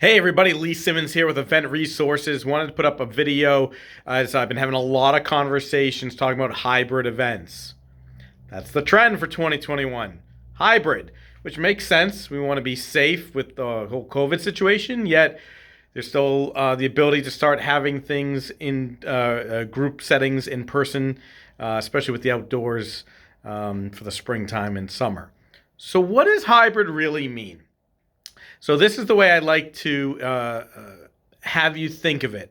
Hey everybody, Lee Simmons here with Event Resources. Wanted to put up a video as I've been having a lot of conversations talking about hybrid events. That's the trend for 2021. Hybrid, which makes sense. We want to be safe with the whole COVID situation, yet there's still the ability to start having things in group settings in person, especially with the outdoors for the springtime and summer. So, what does hybrid really mean? So this is the way I'd like to have you think of it.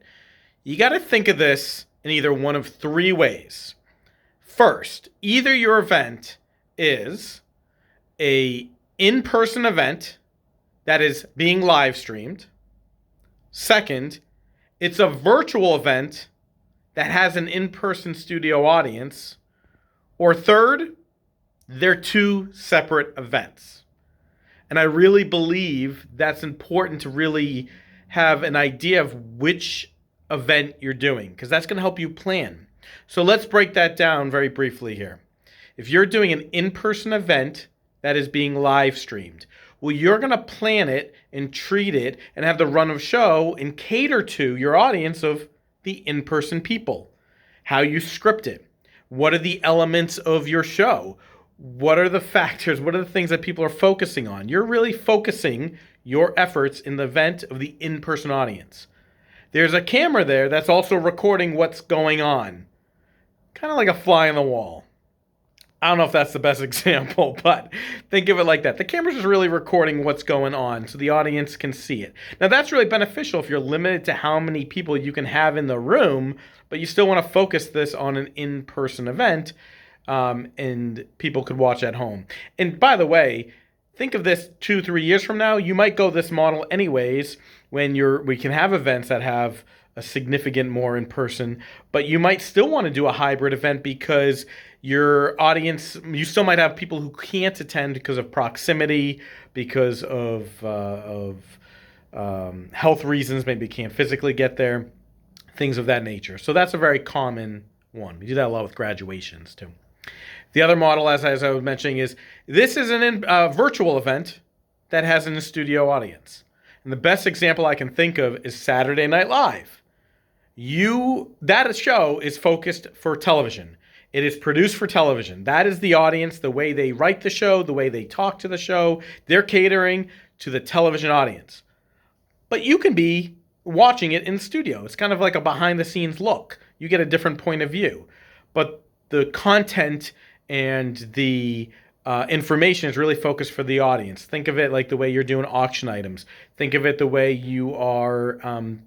You got to think of this in either one of three ways. First, either your event is a in-person event that is being live streamed. Second, it's a virtual event that has an in-person studio audience. Or third, they're two separate events. And I really believe that's important to really have an idea of which event you're doing, because that's going to help you plan. So let's break that down very briefly here. If you're doing an in-person event that is being live streamed, well, you're going to plan it and treat it and have the run of show and cater to your audience of the in-person people. How you script it. What are the elements of your show? What are the factors? What are the things that people are focusing on? You're really focusing your efforts in the event of the in-person audience. There's a camera there that's also recording what's going on. Kind of like a fly on the wall. I don't know if that's the best example, but think of it like that. The camera's just really recording what's going on so the audience can see it. Now, that's really beneficial if you're limited to how many people you can have in the room, but you still want to focus this on an in-person event. And people could watch at home. And by the way, think of this 2-3 years from now. You might go this model anyways when we can have events that have a significant more in person, but you might still want to do a hybrid event because your audience, you still might have people who can't attend because of proximity, because of health reasons, maybe can't physically get there, things of that nature. So that's a very common one. We do that a lot with graduations too. The other model, as I was mentioning, is this is a virtual event that has an in-studio audience. And the best example I can think of is Saturday Night Live. That show is focused for television. It is produced for television. That is the audience, the way they write the show, the way they talk to the show. They're catering to the television audience. But you can be watching it in studio. It's kind of like a behind-the-scenes look. You get a different point of view. But the content and the information is really focused for the audience. Think of it like the way you're doing auction items. Think of it the way you are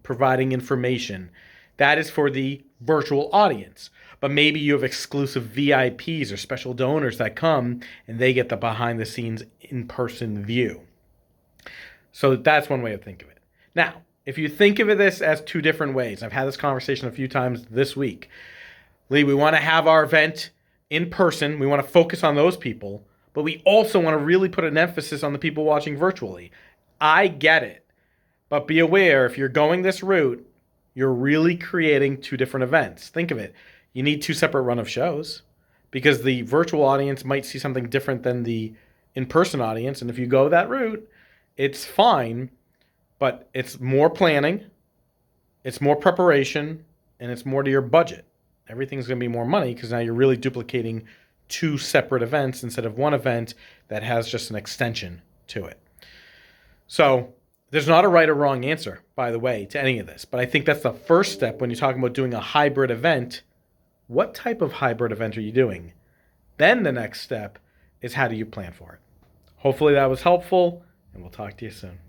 providing information. That is for the virtual audience. But maybe you have exclusive VIPs or special donors that come and they get the behind-the-scenes in-person view. So that's one way to think of it. Now, if you think of this as two different ways, I've had this conversation a few times this week. Lee, we want to have our event in person. We want to focus on those people, but we also want to really put an emphasis on the people watching virtually. I get it, but be aware if you're going this route, you're really creating two different events. Think of it. You need two separate run of shows because the virtual audience might see something different than the in-person audience. And if you go that route, it's fine, but it's more planning, it's more preparation, and it's more to your budget. Everything's going to be more money because now you're really duplicating two separate events instead of one event that has just an extension to it. So there's not a right or wrong answer, by the way, to any of this. But I think that's the first step when you're talking about doing a hybrid event. What type of hybrid event are you doing? Then the next step is how do you plan for it? Hopefully that was helpful, and we'll talk to you soon.